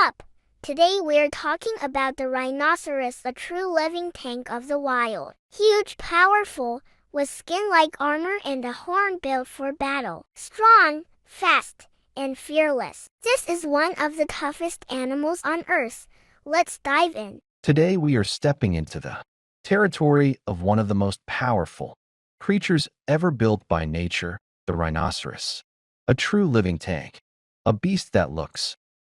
up? Today we're talking about the rhinoceros, a true living tank of the wild. Huge, powerful, with skin like armor and a horn built for battle. Strong, fast, and fearless. This is one of the toughest animals on Earth. Let's dive in. Today we are stepping into the territory of one of the most powerful creatures ever built by nature, the rhinoceros. A true living tank. A beast that looks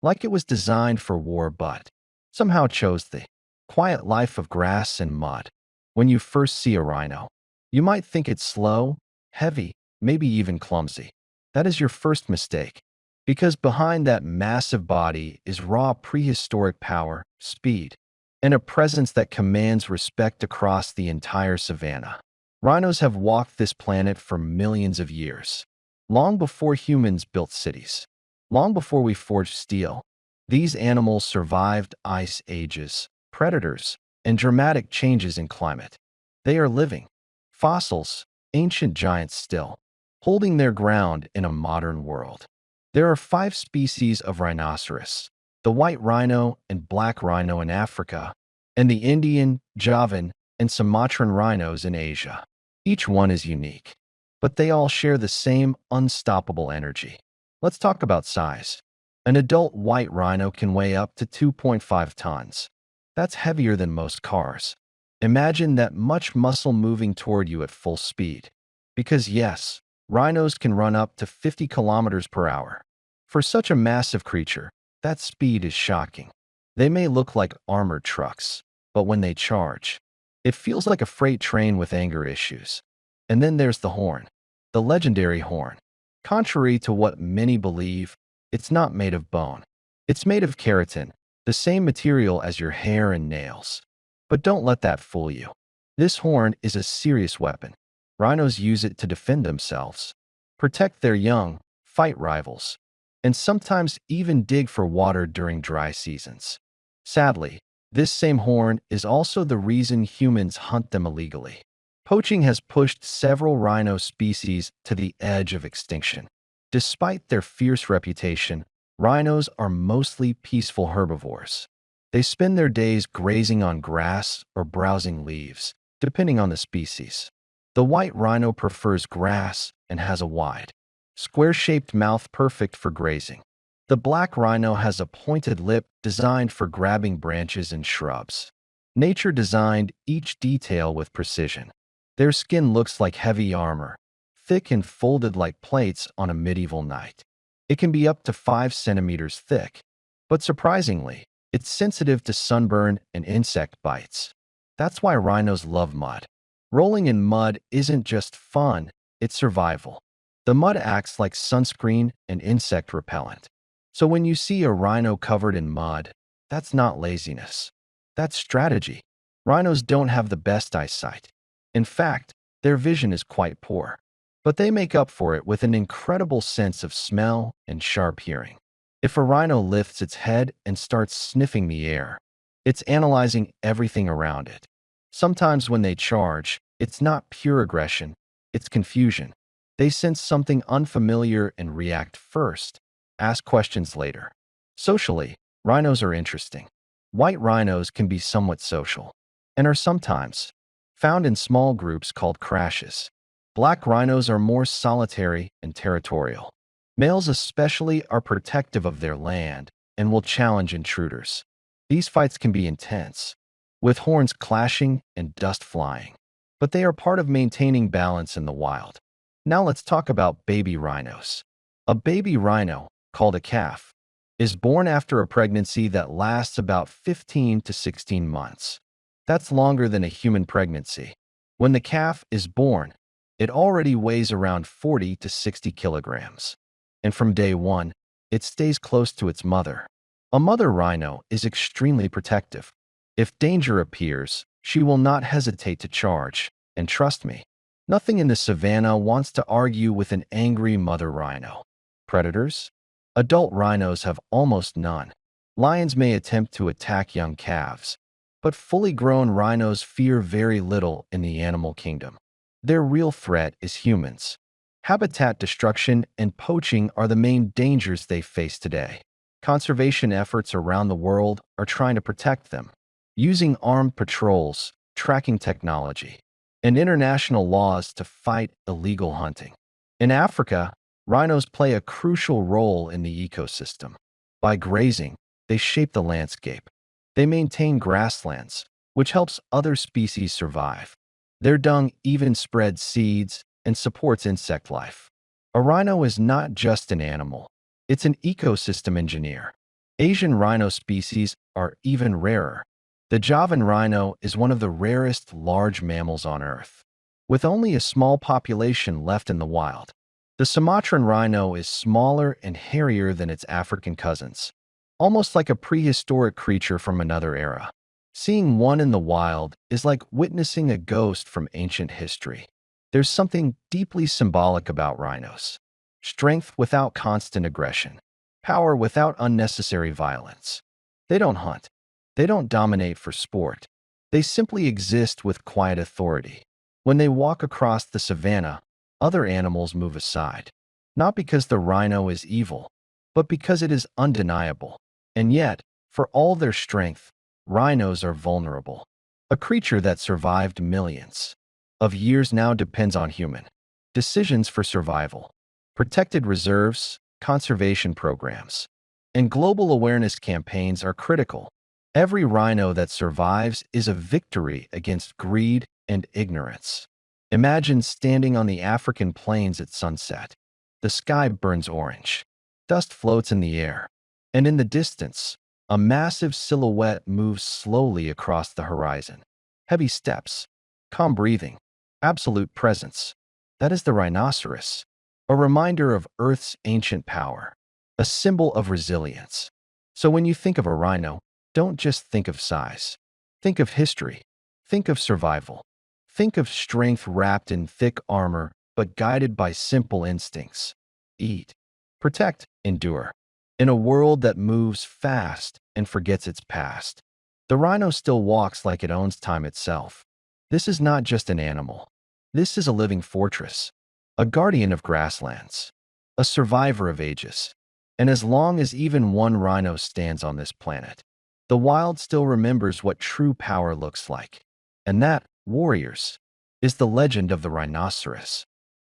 like it was designed for war but somehow chose the quiet life of grass and mud. When you first see a rhino, you might think it's slow, heavy, maybe even clumsy. That is your first mistake, because behind that massive body is raw prehistoric power, speed, and a presence that commands respect across the entire savanna. Rhinos have walked this planet for millions of years, long before humans built cities. Long before we forged steel, these animals survived ice ages, predators, and dramatic changes in climate. They are living fossils, ancient giants still, holding their ground in a modern world. There are 5 species of rhinoceros: the white rhino and black rhino in Africa, and the Indian, Javan, and Sumatran rhinos in Asia. Each one is unique, but they all share the same unstoppable energy. Let's talk about size. An adult white rhino can weigh up to 2.5 tons. That's heavier than most cars. Imagine that much muscle moving toward you at full speed. Because yes, rhinos can run up to 50 kilometers per hour. For such a massive creature, that speed is shocking. They may look like armored trucks, but when they charge, it feels like a freight train with anger issues. And then there's the horn, the legendary horn. Contrary to what many believe, it's not made of bone. It's made of keratin, the same material as your hair and nails. But don't let that fool you. This horn is a serious weapon. Rhinos use it to defend themselves, protect their young, fight rivals, and sometimes even dig for water during dry seasons. Sadly, this same horn is also the reason humans hunt them illegally. Poaching has pushed several rhino species to the edge of extinction. Despite their fierce reputation, rhinos are mostly peaceful herbivores. They spend their days grazing on grass or browsing leaves, depending on the species. The white rhino prefers grass and has a wide, square-shaped mouth perfect for grazing. The black rhino has a pointed lip designed for grabbing branches and shrubs. Nature designed each detail with precision. Their skin looks like heavy armor, thick and folded like plates on a medieval knight. It can be up to 5 centimeters thick, but surprisingly, it's sensitive to sunburn and insect bites. That's why rhinos love mud. Rolling in mud isn't just fun, it's survival. The mud acts like sunscreen and insect repellent. So when you see a rhino covered in mud, that's not laziness. That's strategy. Rhinos don't have the best eyesight. In fact, their vision is quite poor. But they make up for it with an incredible sense of smell and sharp hearing. If a rhino lifts its head and starts sniffing the air, it's analyzing everything around it. Sometimes when they charge, it's not pure aggression, it's confusion. They sense something unfamiliar and react first, ask questions later. Socially, rhinos are interesting. White rhinos can be somewhat social, and are sometimes found in small groups called crashes. Black rhinos are more solitary and territorial. Males especially are protective of their land and will challenge intruders. These fights can be intense, with horns clashing and dust flying. But they are part of maintaining balance in the wild. Now let's talk about baby rhinos. A baby rhino, called a calf, is born after a pregnancy that lasts about 15 to 16 months. That's longer than a human pregnancy. When the calf is born, it already weighs around 40 to 60 kilograms. And from day one, it stays close to its mother. A mother rhino is extremely protective. If danger appears, she will not hesitate to charge. And trust me, nothing in the savanna wants to argue with an angry mother rhino. Predators? Adult rhinos have almost none. Lions may attempt to attack young calves, but fully grown rhinos fear very little in the animal kingdom. Their real threat is humans. Habitat destruction and poaching are the main dangers they face today. Conservation efforts around the world are trying to protect them, using armed patrols, tracking technology, and international laws to fight illegal hunting. In Africa, rhinos play a crucial role in the ecosystem. By grazing, they shape the landscape. They maintain grasslands, which helps other species survive. Their dung even spreads seeds and supports insect life. A rhino is not just an animal, it's an ecosystem engineer. Asian rhino species are even rarer. The Javan rhino is one of the rarest large mammals on Earth, with only a small population left in the wild. The Sumatran rhino is smaller and hairier than its African cousins, almost like a prehistoric creature from another era. Seeing one in the wild is like witnessing a ghost from ancient history. There's something deeply symbolic about rhinos. Strength without constant aggression. Power without unnecessary violence. They don't hunt. They don't dominate for sport. They simply exist with quiet authority. When they walk across the savanna, other animals move aside. Not because the rhino is evil, but because it is undeniable. And yet, for all their strength, rhinos are vulnerable. A creature that survived millions of years now depends on human decisions for survival, protected reserves, conservation programs, and global awareness campaigns are critical. Every rhino that survives is a victory against greed and ignorance. Imagine standing on the African plains at sunset. The sky burns orange. Dust floats in the air. And in the distance, a massive silhouette moves slowly across the horizon. Heavy steps, calm breathing, absolute presence. That is the rhinoceros, a reminder of Earth's ancient power, a symbol of resilience. So when you think of a rhino, don't just think of size. Think of history. Think of survival. Think of strength wrapped in thick armor, but guided by simple instincts. Eat, protect, endure. In a world that moves fast and forgets its past, the rhino still walks like it owns time itself. This is not just an animal. This is a living fortress, a guardian of grasslands, a survivor of ages. And as long as even one rhino stands on this planet, the wild still remembers what true power looks like. And that, warriors, is the legend of the rhinoceros.